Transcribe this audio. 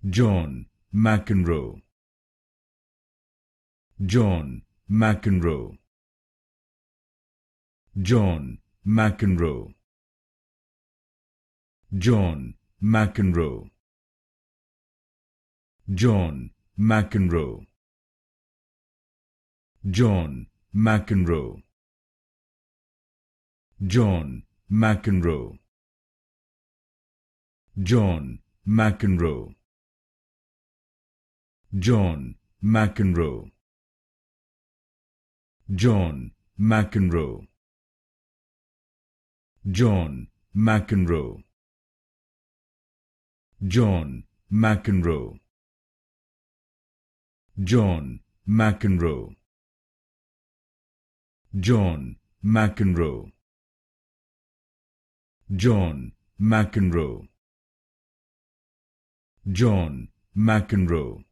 John McEnroe. John McEnroe. John McEnroe. John McEnroe. John McEnroe. John McEnroe. John McEnroe. John McEnroe. John McEnroe. John McEnroe. John McEnroe. John McEnroe. John McEnroe. John McEnroe. John McEnroe. John McEnroe.